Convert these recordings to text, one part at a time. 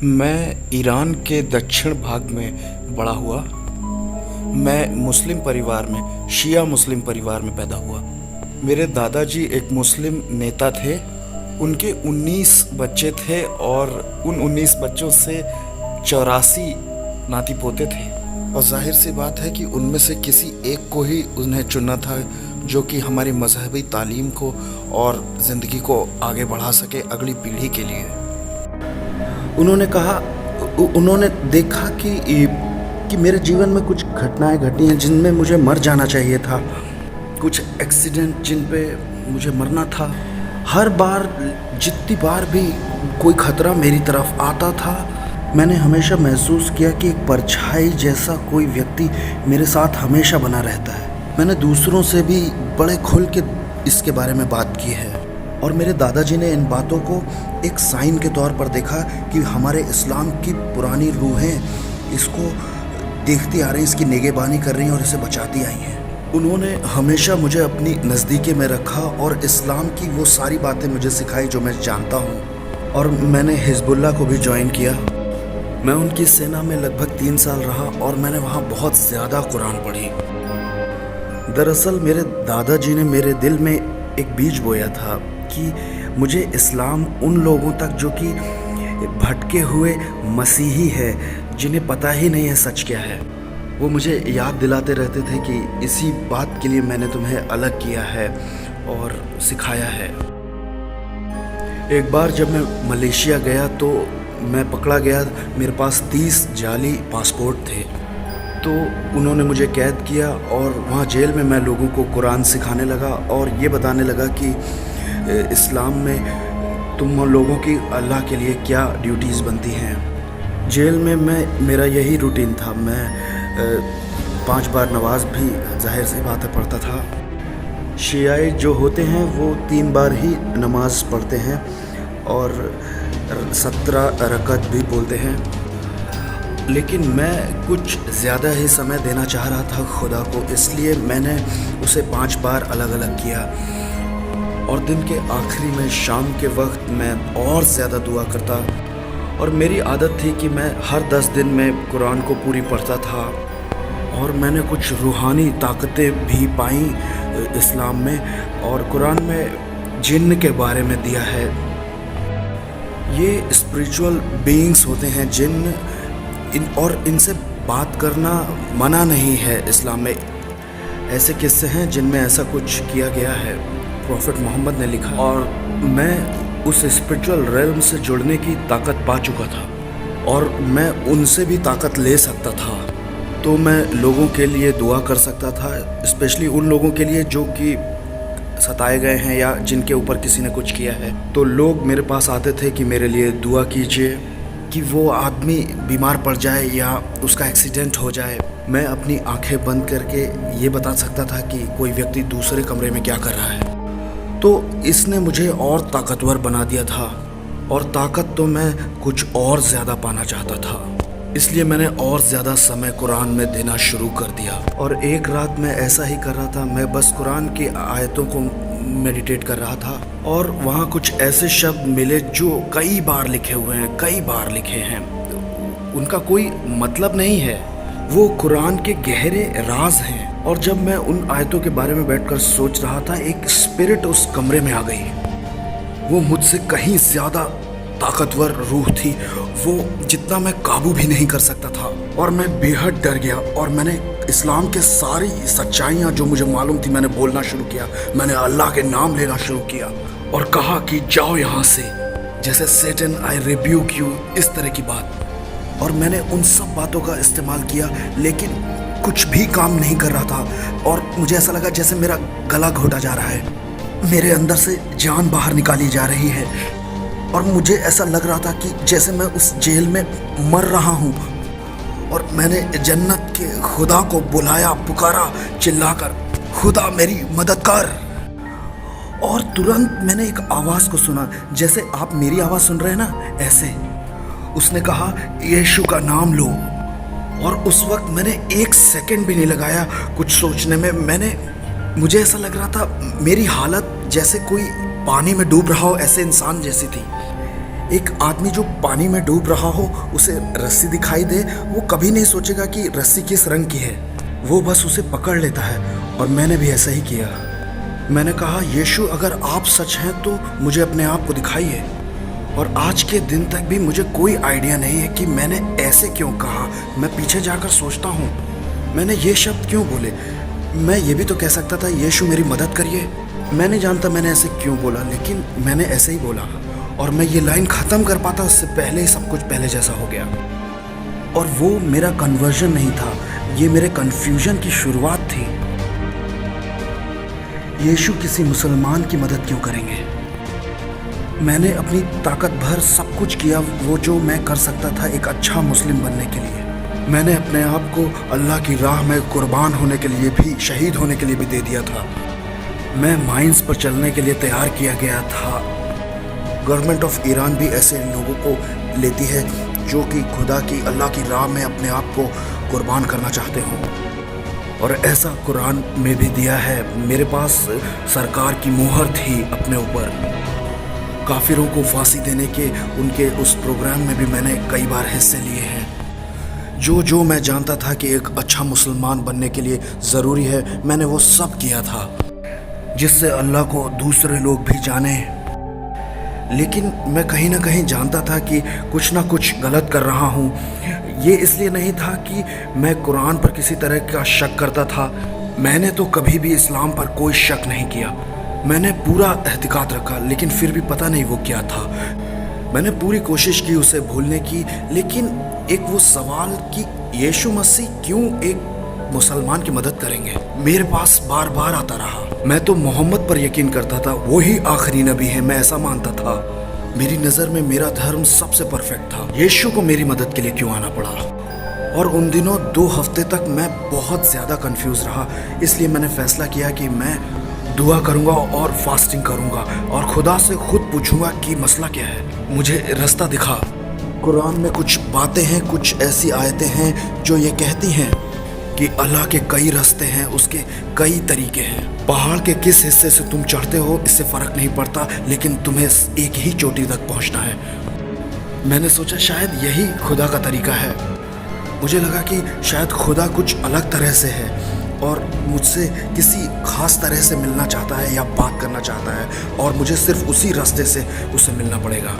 मैं ईरान के दक्षिण भाग में बड़ा हुआ। मैं मुस्लिम परिवार में, शिया मुस्लिम परिवार में पैदा हुआ। मेरे दादाजी एक मुस्लिम नेता थे। उनके 19 बच्चे थे और उन 19 बच्चों से 84 नाती पोते थे। और जाहिर सी बात है कि उनमें से किसी एक को ही उन्हें चुनना था जो कि हमारी मजहबी तालीम को और ज़िंदगी को आगे बढ़ा सके अगली पीढ़ी के लिए। उन्होंने देखा कि मेरे जीवन में कुछ घटनाएं घटी हैं जिनमें मुझे मर जाना चाहिए था, कुछ एक्सीडेंट जिन पे मुझे मरना था। हर बार जितनी बार भी कोई खतरा मेरी तरफ आता था, मैंने हमेशा महसूस किया कि एक परछाई जैसा कोई व्यक्ति मेरे साथ हमेशा बना रहता है। मैंने दूसरों से भी बड़े खुल के इसके बारे में बात की है और मेरे दादाजी ने इन बातों को एक साइन के तौर पर देखा कि हमारे इस्लाम की पुरानी रूहें इसको देखती आ रही हैं, इसकी निगहबानी कर रही हैं और इसे बचाती आई हैं। उन्होंने हमेशा मुझे अपनी नज़दीकी में रखा और इस्लाम की वो सारी बातें मुझे सिखाई जो मैं जानता हूँ। और मैंने हिज़्बुल्लाह को भी ज्वाइन किया। मैं उनकी सेना में लगभग 3 साल रहा और मैंने वहाँ बहुत ज़्यादा कुरान पढ़ी। दरअसल मेरे दादाजी ने मेरे दिल में एक बीज बोया था कि मुझे इस्लाम उन लोगों तक जो कि भटके हुए मसीही है, जिन्हें पता ही नहीं है सच क्या है, वो मुझे याद दिलाते रहते थे कि इसी बात के लिए मैंने तुम्हें अलग किया है और सिखाया है। एक बार जब मैं मलेशिया गया तो मैं पकड़ा गया। मेरे पास 30 जाली पासपोर्ट थे। तो उन्होंने मुझे कैद किया और वहाँ जेल में मैं लोगों को कुरान सिखाने लगा और ये बताने लगा कि इस्लाम में तुम लोगों की अल्लाह के लिए क्या ड्यूटीज़ बनती हैं। जेल में मेरा यही रूटीन था। मैं 5 बार नमाज भी जाहिर सी बात है पढ़ता था। शियाई जो होते हैं वो 3 बार ही नमाज पढ़ते हैं और 17 रकत भी बोलते हैं। लेकिन मैं कुछ ज़्यादा ही समय देना चाह रहा था खुदा को, इसलिए मैंने उसे 5 बार अलग अलग किया। और दिन के आखिरी में शाम के वक्त मैं और ज़्यादा दुआ करता। और मेरी आदत थी कि मैं हर 10 दिन में कुरान को पूरी पढ़ता था। और मैंने कुछ रूहानी ताकतें भी पाई इस्लाम में, और कुरान में जिन्न के बारे में दिया है। ये स्पिरिचुअल बीइंग्स होते हैं जिन्न, और इनसे बात करना मना नहीं है इस्लाम में। ऐसे किस्से हैं जिनमें ऐसा कुछ किया गया है, प्रॉफिट मोहम्मद ने लिखा। और मैं उस स्पिरिचुअल रेल्म से जुड़ने की ताकत पा चुका था और मैं उनसे भी ताकत ले सकता था। तो मैं लोगों के लिए दुआ कर सकता था, स्पेशली उन लोगों के लिए जो कि सताए गए हैं या जिनके ऊपर किसी ने कुछ किया है। तो लोग मेरे पास आते थे कि मेरे लिए दुआ कीजिए कि वो आदमी बीमार पड़ जाए या उसका एक्सीडेंट हो जाए। मैं अपनी आंखें बंद करके ये बता सकता था कि कोई व्यक्ति दूसरे कमरे में क्या कर रहा है। तो इसने मुझे और ताकतवर बना दिया था, और ताकत तो मैं कुछ और ज़्यादा पाना चाहता था। इसलिए मैंने और ज़्यादा समय कुरान में देना शुरू कर दिया। और एक रात मैं ऐसा ही कर रहा था। मैं बस कुरान की आयतों को मेडिटेट कर रहा था और वहाँ कुछ ऐसे शब्द मिले जो कई बार लिखे हुए हैं, कई बार लिखे हैं। उनका कोई मतलब नहीं है, वो कुरान के गहरे राज हैं। और जब मैं उन आयतों के बारे में बैठकर सोच रहा था, एक स्पिरिट उस कमरे में आ गई। वो मुझसे कहीं ज़्यादा ताकतवर रूह थी, वो जितना मैं काबू भी नहीं कर सकता था। और मैं बेहद डर गया और मैंने इस्लाम के सारी सच्चाइयाँ जो मुझे मालूम थी मैंने बोलना शुरू किया। मैंने अल्लाह के नाम लेना शुरू किया और कहा कि जाओ यहाँ से, जैसे सेटन आई रिब्यूक यू, इस तरह की बात। और मैंने उन सब बातों का इस्तेमाल किया, लेकिन कुछ भी काम नहीं कर रहा था। और मुझे ऐसा लगा जैसे मेरा गला घोटा जा रहा है, मेरे अंदर से जान बाहर निकाली जा रही है। और मुझे ऐसा लग रहा था कि जैसे मैं उस जेल में मर रहा हूँ। और मैंने जन्नत के खुदा को बुलाया, पुकारा चिल्लाकर, खुदा मेरी मदद कर। और तुरंत मैंने एक आवाज़ को सुना, जैसे आप मेरी आवाज़ सुन रहे हैं ना, ऐसे। उसने कहा, यीशु का नाम लो। और उस वक्त मैंने 1 सेकंड भी नहीं लगाया कुछ सोचने में। मुझे ऐसा लग रहा था मेरी हालत जैसे कोई पानी में डूब रहा हो, ऐसे इंसान जैसी थी। एक आदमी जो पानी में डूब रहा हो, उसे रस्सी दिखाई दे, वो कभी नहीं सोचेगा कि रस्सी किस रंग की है, वो बस उसे पकड़ लेता है। और मैंने भी ऐसा ही किया। मैंने कहा, यीशु अगर आप सच हैं तो मुझे अपने आप को दिखाइए। और आज के दिन तक भी मुझे कोई आइडिया नहीं है कि मैंने ऐसे क्यों कहा। मैं पीछे जाकर सोचता हूँ, मैंने ये शब्द क्यों बोले। मैं ये भी तो कह सकता था, यीशु मेरी मदद करिए। मैं नहीं जानता मैंने ऐसे क्यों बोला, लेकिन मैंने ऐसे ही बोला। और मैं ये लाइन ख़त्म कर पाता उससे पहले ही सब कुछ पहले जैसा हो गया। और वो मेरा कन्वर्जन नहीं था, ये मेरे कन्फ्यूजन की शुरुआत थी। यीशु किसी मुसलमान की मदद क्यों करेंगे? मैंने अपनी ताकत भर सब कुछ किया वो जो मैं कर सकता था एक अच्छा मुस्लिम बनने के लिए। मैंने अपने आप को अल्लाह की राह में कुर्बान होने के लिए भी, शहीद होने के लिए भी दे दिया था। मैं माइंस पर चलने के लिए तैयार किया गया था। गवर्नमेंट ऑफ ईरान भी ऐसे लोगों को लेती है जो कि खुदा की, अल्लाह की राह में अपने आप को कुर्बान करना चाहते हों। और ऐसा कुरान में भी दिया है। मेरे पास सरकार की मुहर थी अपने ऊपर। काफिरों को फांसी देने के उनके उस प्रोग्राम में भी मैंने कई बार हिस्से लिए हैं। जो मैं जानता था कि एक अच्छा मुसलमान बनने के लिए ज़रूरी है, मैंने वो सब किया था, जिससे अल्लाह को दूसरे लोग भी जाने। लेकिन मैं कहीं ना कहीं जानता था कि कुछ ना कुछ गलत कर रहा हूँ। ये इसलिए नहीं था कि मैं कुरान पर किसी तरह का शक करता था। मैंने तो कभी भी इस्लाम पर कोई शक नहीं किया। मैंने पूरा एहतिकाद रखा, लेकिन फिर भी पता नहीं वो क्या था। मैंने पूरी कोशिश की उसे भूलने की, लेकिन एक वो सवाल कि यीशु मसीह क्यों एक मुसलमान की मदद करेंगे, मेरे पास बार बार आता रहा। मैं तो मोहम्मद पर यकीन करता था, वो ही आखिरी नबी है, मैं ऐसा मानता था। मेरी नज़र में मेरा धर्म सबसे परफेक्ट था। यीशु को मेरी मदद के लिए क्यों आना पड़ा? और उन दिनों 2 हफ्ते तक मैं बहुत ज़्यादा कंफ्यूज रहा। इसलिए मैंने फैसला किया कि मैं दुआ करूंगा और फास्टिंग करूंगा और खुदा से खुद पूछूंगा कि मसला क्या है, मुझे रास्ता दिखा। कुरान में कुछ बातें हैं, कुछ ऐसी आयतें हैं जो ये कहती हैं कि अल्लाह के कई रास्ते हैं, उसके कई तरीके हैं। पहाड़ के किस हिस्से से तुम चढ़ते हो इससे फ़र्क नहीं पड़ता, लेकिन तुम्हें एक ही चोटी तक पहुंचना है। मैंने सोचा शायद यही खुदा का तरीका है। मुझे लगा कि शायद खुदा कुछ अलग तरह से है और मुझसे किसी खास तरह से मिलना चाहता है या बात करना चाहता है, और मुझे सिर्फ उसी रास्ते से उससे मिलना पड़ेगा।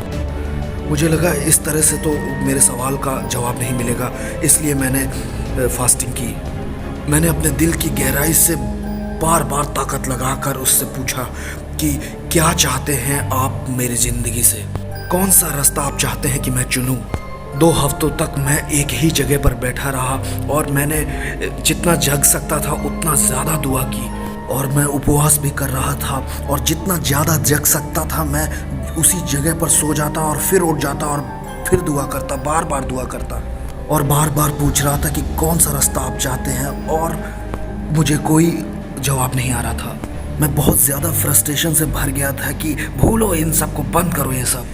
मुझे लगा इस तरह से तो मेरे सवाल का जवाब नहीं मिलेगा, इसलिए मैंने फास्टिंग की। मैंने अपने दिल की गहराई से बार बार ताकत लगाकर उससे पूछा कि क्या चाहते हैं आप मेरी ज़िंदगी से, कौन सा रास्ता आप चाहते हैं कि मैं चुनूं। 2 हफ्तों तक मैं एक ही जगह पर बैठा रहा और मैंने जितना जग सकता था उतना ज़्यादा दुआ की, और मैं उपवास भी कर रहा था। और जितना ज़्यादा जग सकता था मैं उसी जगह पर सो जाता और फिर उठ जाता और फिर दुआ करता, बार बार दुआ करता और बार बार पूछ रहा था कि कौन सा रास्ता आप चाहते हैं, और मुझे कोई जवाब नहीं आ रहा था। मैं बहुत ज़्यादा फ्रस्ट्रेशन से भर गया था कि भूलो इन सब को, बंद करो ये सब।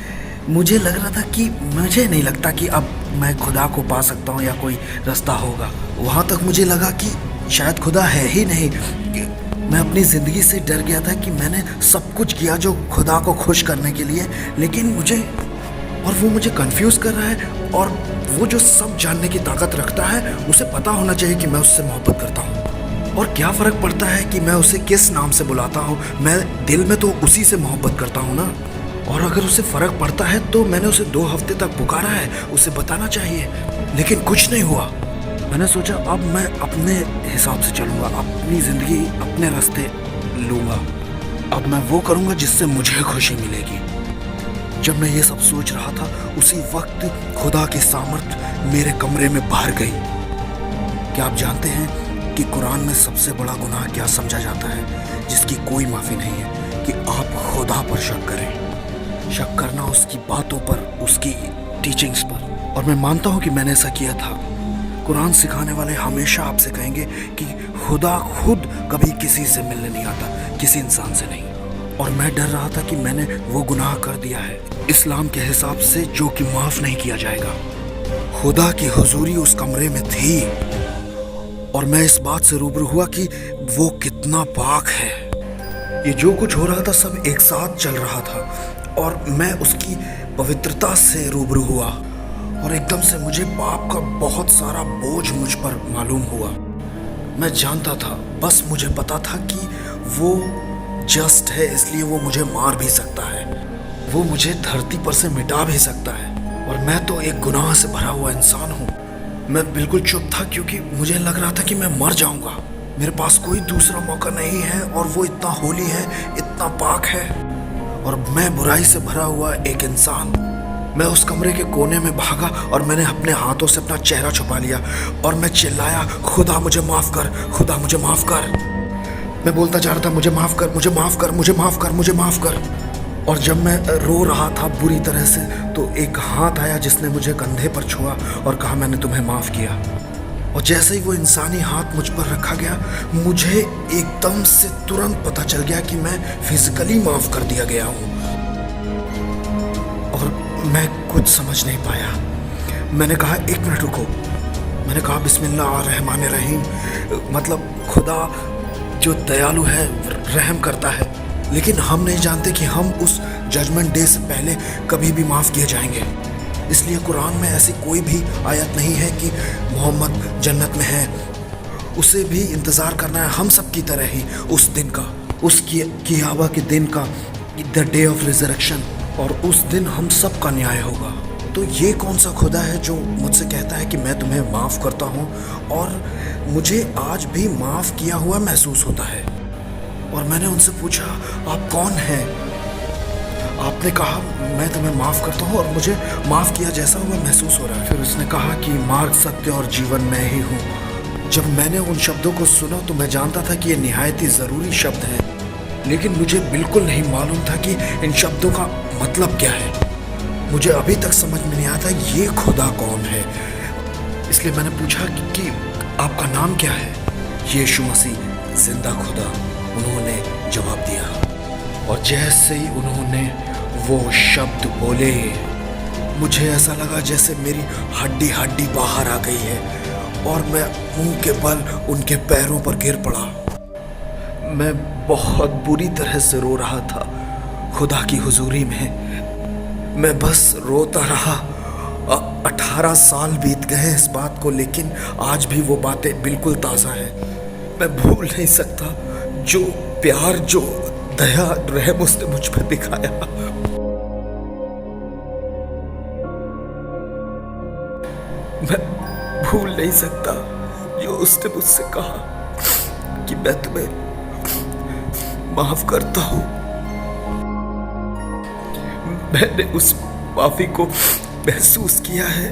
मुझे लग रहा था कि मुझे नहीं लगता कि अब मैं खुदा को पा सकता हूँ या कोई रास्ता होगा। वहाँ तक मुझे लगा कि शायद खुदा है ही नहीं। मैं अपनी ज़िंदगी से डर गया था कि मैंने सब कुछ किया जो खुदा को खुश करने के लिए, लेकिन वो मुझे कंफ्यूज कर रहा है। और वो जो सब जानने की ताकत रखता है, उसे पता होना चाहिए कि मैं उससे मोहब्बत करता हूँ। और क्या फ़र्क पड़ता है कि मैं उसे किस नाम से बुलाता हूँ, मैं दिल में तो उसी से मोहब्बत करता हूँ ना। और अगर उसे फ़र्क पड़ता है तो मैंने उसे 2 हफ्ते तक पुकारा है, उसे बताना चाहिए, लेकिन कुछ नहीं हुआ। मैंने सोचा अब मैं अपने हिसाब से चलूँगा, अपनी ज़िंदगी अपने रास्ते लूँगा। अब मैं वो करूँगा जिससे मुझे खुशी मिलेगी। जब मैं ये सब सोच रहा था, उसी वक्त खुदा की सामर्थ मेरे कमरे में बाहर गई। क्या आप जानते हैं कि कुरान में सबसे बड़ा गुनाह क्या समझा जाता है, जिसकी कोई माफ़ी नहीं है? कि आप खुदा पर शक करें। शक करना उसकी बातों पर, उसकी टीचिंग्स पर। और मैं मानता हूँ कि मैंने ऐसा किया था। कुरान सिखाने वाले हमेशा आपसे कहेंगे कि खुदा खुद कभी किसी से मिलने नहीं आता, किसी इंसान से नहीं। और मैं डर रहा था कि मैंने वो गुनाह कर दिया है इस्लाम के हिसाब से, जो कि माफ़ नहीं किया जाएगा। खुदा की हुजूरी उस कमरे में थी और मैं इस बात से रूबरू हुआ कि वो कितना पाक है। ये जो कुछ हो रहा था सब एक साथ चल रहा था और मैं उसकी पवित्रता से रूबरू हुआ और एकदम से मुझे पाप का बहुत सारा बोझ मुझ पर मालूम हुआ। मैं जानता था, बस मुझे पता था कि वो जस्ट है, इसलिए वो मुझे मार भी सकता है, वो मुझे धरती पर से मिटा भी सकता है। और मैं तो एक गुनाह से भरा हुआ इंसान हूँ। मैं बिल्कुल चुप था क्योंकि मुझे लग रहा था कि मैं मर जाऊंगा। मेरे पास कोई दूसरा मौका नहीं है और वो इतना होली है, इतना पाक है, और मैं बुराई से भरा हुआ एक इंसान। मैं उस कमरे के कोने में भागा और मैंने अपने हाथों से अपना चेहरा छुपा लिया और मैं चिल्लाया, खुदा मुझे माफ़ कर, खुदा मुझे माफ़ कर। मैं बोलता जा रहा था, मुझे माफ़ कर, मुझे माफ़ कर, मुझे माफ़ कर, मुझे माफ़ कर। और जब मैं रो रहा था बुरी तरह से, तो एक हाथ आया जिसने मुझे कंधे पर छुआ और कहा, मैंने तुम्हें माफ़ किया। और जैसे ही वो इंसानी हाथ मुझ पर रखा गया, मुझे एकदम से तुरंत पता चल गया कि मैं फिजिकली माफ़ कर दिया गया हूँ। और मैं कुछ समझ नहीं पाया। मैंने कहा, एक मिनट रुको। मैंने कहा, बिस्मिल्लाहिर्रहमानिर्रहीम, मतलब खुदा जो दयालु है, रहम करता है, लेकिन हम नहीं जानते कि हम उस जजमेंट डे से पहले कभी भी माफ़ किए जाएंगे। इसलिए कुरान में ऐसी कोई भी आयत नहीं है कि मोहम्मद जन्नत में है। उसे भी इंतज़ार करना है हम सब की तरह ही, उस दिन का, उस क़ियामा के दिन का, द डे ऑफ रिजरेक्शन। और उस दिन हम सब का न्याय होगा। तो ये कौन सा खुदा है जो मुझसे कहता है कि मैं तुम्हें माफ़ करता हूँ और मुझे आज भी माफ़ किया हुआ महसूस होता है? और मैंने उनसे पूछा, आप कौन हैं? आपने कहा, मैं तुम्हें माफ़ करता हूँ और मुझे माफ़ किया जैसा हुआ महसूस हो रहा है। फिर उसने कहा कि मार्ग, सत्य और जीवन मैं ही हूँ। जब मैंने उन शब्दों को सुना तो मैं जानता था कि ये निहायत ही ज़रूरी शब्द हैं, लेकिन मुझे बिल्कुल नहीं मालूम था कि इन शब्दों का मतलब क्या है। मुझे अभी तक समझ में नहीं आता ये खुदा कौन है। इसलिए मैंने पूछा कि आपका नाम क्या है? यीशु मसीह, जिंदा खुदा, उन्होंने जवाब दिया। और जैसे ही उन्होंने वो शब्द बोले, मुझे ऐसा लगा जैसे मेरी हड्डी हड्डी बाहर आ गई है और मैं मुंह के बल उनके पैरों पर गिर पड़ा। मैं बहुत बुरी तरह से रो रहा था खुदा की हुजूरी में। मैं बस रोता रहा। 18 साल बीत गए इस बात को, लेकिन आज भी वो बातें बिल्कुल ताज़ा हैं। मैं भूल नहीं सकता जो प्यार, जो दया, रहम उसने मुझ पर दिखाया। मैं भूल नहीं सकता जो उसने मुझसे कहा कि मैं तुम्हें माफ करता हूँ। मैंने उस माफी को महसूस किया है।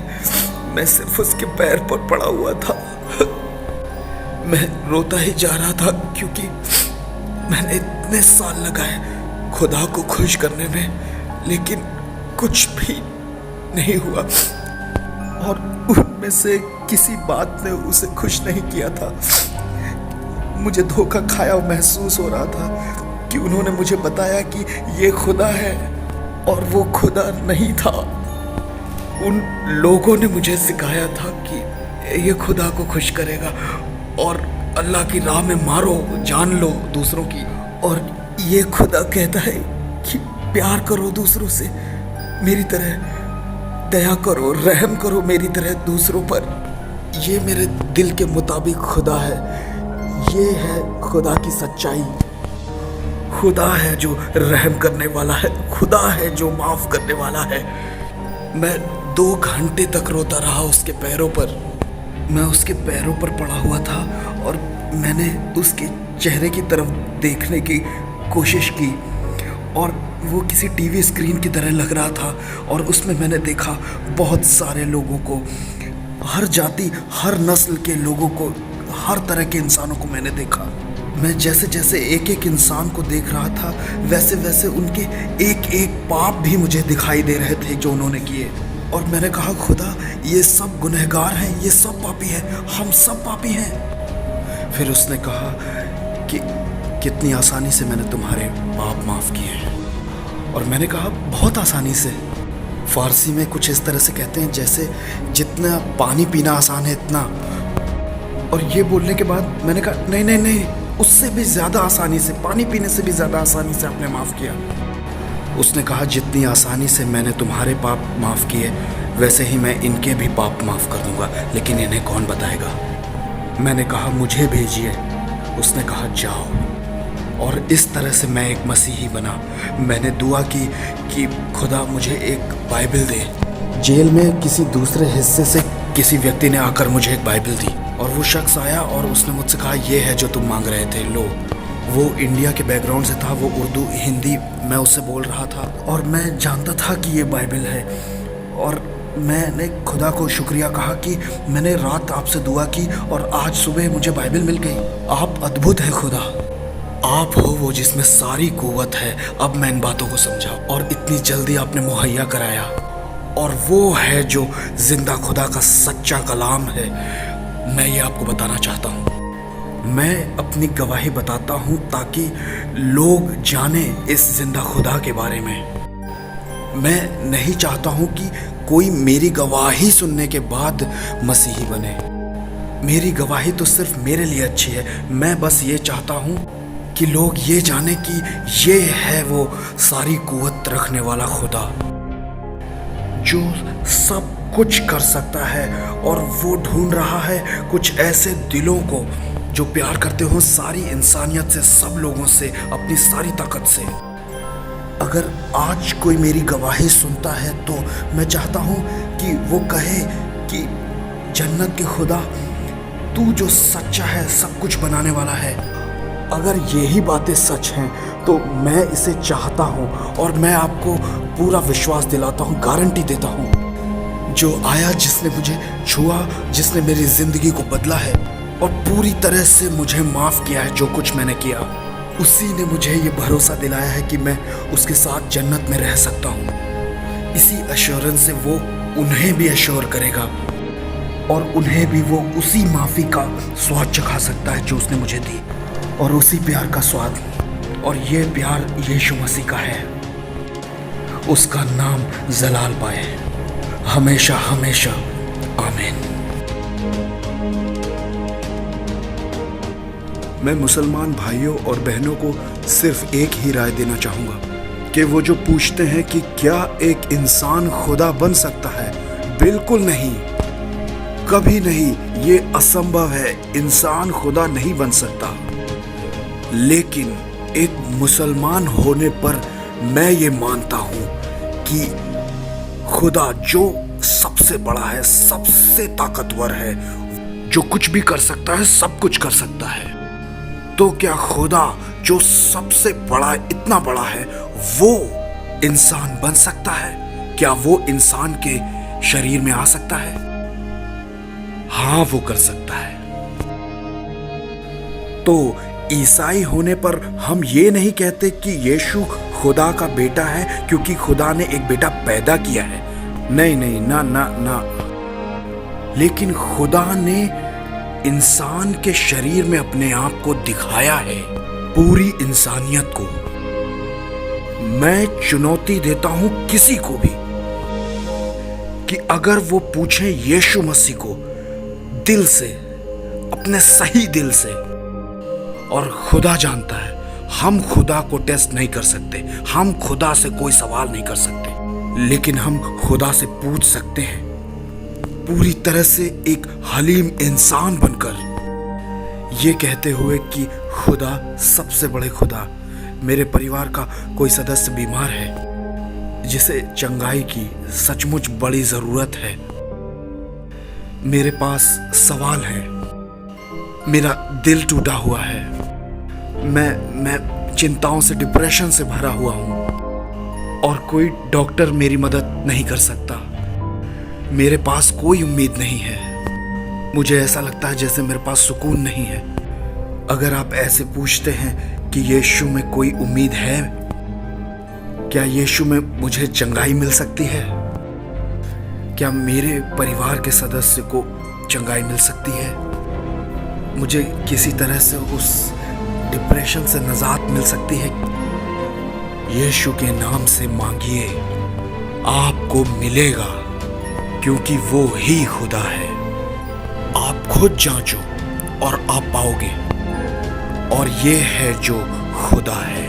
मैं सिर्फ उसके पैर पर पड़ा हुआ था। मैं रोता ही जा रहा था क्योंकि मैंने इतने साल लगाए खुदा को खुश करने में, लेकिन कुछ भी नहीं हुआ और उनमें से किसी बात ने उसे खुश नहीं किया था। मुझे धोखा खाया महसूस हो रहा था कि उन्होंने मुझे बताया कि ये खुदा है और वो खुदा नहीं था। उन लोगों ने मुझे सिखाया था कि ये खुदा को खुश करेगा और अल्लाह की राह में मारो, जान लो दूसरों की, और ये खुदा कहता है कि प्यार करो दूसरों से, मेरी तरह दया करो, रहम करो मेरी तरह दूसरों पर। ये मेरे दिल के मुताबिक खुदा है। ये है खुदा की सच्चाई। खुदा है जो रहम करने वाला है, खुदा है जो माफ़ करने वाला है। मैं 2 घंटे तक रोता रहा उसके पैरों पर। मैं उसके पैरों पर पड़ा हुआ था और मैंने उसके चेहरे की तरफ देखने की कोशिश की और वो किसी टीवी स्क्रीन की तरह लग रहा था। और उसमें मैंने देखा बहुत सारे लोगों को, हर जाति, हर नस्ल के लोगों को, हर तरह के इंसानों को मैंने देखा। मैं जैसे जैसे एक एक इंसान को देख रहा था, वैसे वैसे उनके एक एक पाप भी मुझे दिखाई दे रहे थे जो उन्होंने किए। और मैंने कहा, खुदा ये सब गुनहगार हैं, ये सब पापी हैं, हम सब पापी हैं। फिर उसने कहा कि कितनी आसानी से मैंने तुम्हारे पाप माफ़ किए हैं। और मैंने कहा, बहुत आसानी से। फ़ारसी में कुछ इस तरह से कहते हैं जैसे जितना पानी पीना आसान है इतना। और ये बोलने के बाद मैंने कहा, नहीं नहीं नहीं, उससे भी ज़्यादा आसानी से, पानी पीने से भी ज़्यादा आसानी से आपने माफ़ किया। उसने कहा, जितनी आसानी से मैंने तुम्हारे पाप माफ़ किए वैसे ही मैं इनके भी पाप माफ़ कर दूंगा, लेकिन इन्हें कौन बताएगा। मैंने कहा, मुझे भेजिए। उसने कहा, जाओ। और इस तरह से मैं एक मसीही बना। मैंने दुआ की कि खुदा मुझे एक बाइबल दे। जेल में किसी दूसरे हिस्से से किसी व्यक्ति ने आकर मुझे एक बाइबल दी और वो शख्स आया और उसने मुझसे कहा, ये है जो तुम मांग रहे थे, लो। वो इंडिया के बैकग्राउंड से था, वो उर्दू हिंदी मैं उससे बोल रहा था और मैं जानता था कि ये बाइबल है। और मैंने खुदा को शुक्रिया कहा कि मैंने रात आपसे दुआ की और आज सुबह मुझे बाइबल मिल गई। आप अद्भुत है खुदा, आप हो वो जिसमें सारी कुव्वत है। अब मैं इन बातों को समझा और इतनी जल्दी आपने मुहैया कराया। और वो है जो जिंदा खुदा का सच्चा कलाम है। मैं ये आपको बताना चाहता हूँ। मैं अपनी गवाही बताता हूँ ताकि लोग जाने इस जिंदा खुदा के बारे में। मैं नहीं चाहता हूँ कि कोई मेरी गवाही सुनने के बाद मसीही बने। मेरी गवाही तो सिर्फ मेरे लिए अच्छी है। मैं बस ये चाहता हूँ कि लोग ये जाने कि ये है वो सारी कुव्वत रखने वाला खुदा जो सब कुछ कर सकता है। और वो ढूंढ रहा है कुछ ऐसे दिलों को जो प्यार करते हो सारी इंसानियत से, सब लोगों से, अपनी सारी ताकत से। अगर आज कोई मेरी गवाही सुनता है तो मैं चाहता हूँ कि वो कहे कि जन्नत के खुदा, तू जो सच्चा है, सब कुछ बनाने वाला है। अगर यही बातें सच हैं तो मैं इसे चाहता हूँ और मैं आपको पूरा विश्वास दिलाता हूँ, गारंटी देता हूँ। जो आया, जिसने मुझे छुआ, जिसने मेरी जिंदगी को बदला है और पूरी तरह से मुझे माफ़ किया है जो कुछ मैंने किया, उसी ने मुझे ये भरोसा दिलाया है कि मैं उसके साथ जन्नत में रह सकता हूँ। इसी एश्योरेंस से वो उन्हें भी एश्योर करेगा और उन्हें भी वो उसी माफ़ी का स्वाद चखा सकता है जो उसने मुझे दी, और उसी प्यार का स्वाद। और ये प्यार यीशु मसीह का है। उसका नाम जलाल पाए हमेशा हमेशा। आमीन। मैं मुसलमान भाइयों और बहनों को सिर्फ एक ही राय देना चाहूँगा कि वो जो पूछते हैं कि क्या एक इंसान खुदा बन सकता है, बिल्कुल नहीं, कभी नहीं। ये असंभव है। इंसान खुदा नहीं बन सकता। लेकिन एक मुसलमान होने पर मैं ये मानता हूँ कि खुदा जो सबसे बड़ा है, सबसे ताकतवर है, जो कुछ भी कर सकता है, सब कुछ कर सकता है, तो क्या खुदा जो सबसे बड़ा, इतना बड़ा है, वो इंसान बन सकता है? क्या वो इंसान के शरीर में आ सकता है? हाँ, वो कर सकता है। तो ईसाई होने पर हम ये नहीं कहते कि यीशु खुदा का बेटा है क्योंकि खुदा ने एक बेटा पैदा किया है। नहीं नहीं, ना ना ना। लेकिन खुदा ने इंसान के शरीर में अपने आप को दिखाया है, पूरी इंसानियत को। मैं चुनौती देता हूं किसी को भी कि अगर वो पूछें यीशु मसीह को दिल से, अपने सही दिल से, और खुदा जानता है हम खुदा को टेस्ट नहीं कर सकते, हम खुदा से कोई सवाल नहीं कर सकते, लेकिन हम खुदा से पूछ सकते हैं पूरी तरह से एक हलीम इंसान बनकर, ये कहते हुए कि खुदा, सबसे बड़े खुदा, मेरे परिवार का कोई सदस्य बीमार है जिसे चंगाई की सचमुच बड़ी ज़रूरत है। मेरे पास सवाल है, मेरा दिल टूटा हुआ है, मैं चिंताओं से, डिप्रेशन से भरा हुआ हूँ और कोई डॉक्टर मेरी मदद नहीं कर सकता। मेरे पास कोई उम्मीद नहीं है। मुझे ऐसा लगता है जैसे मेरे पास सुकून नहीं है। अगर आप ऐसे पूछते हैं कि यीशु में कोई उम्मीद है, क्या यीशु में मुझे चंगाई मिल सकती है, क्या मेरे परिवार के सदस्य को चंगाई मिल सकती है, मुझे किसी तरह से उस डिप्रेशन से निजात मिल सकती है, यीशु के नाम से मांगिए, आपको मिलेगा, क्योंकि वो ही खुदा है। आप खुद जांचो और आप पाओगे, और ये है जो खुदा है।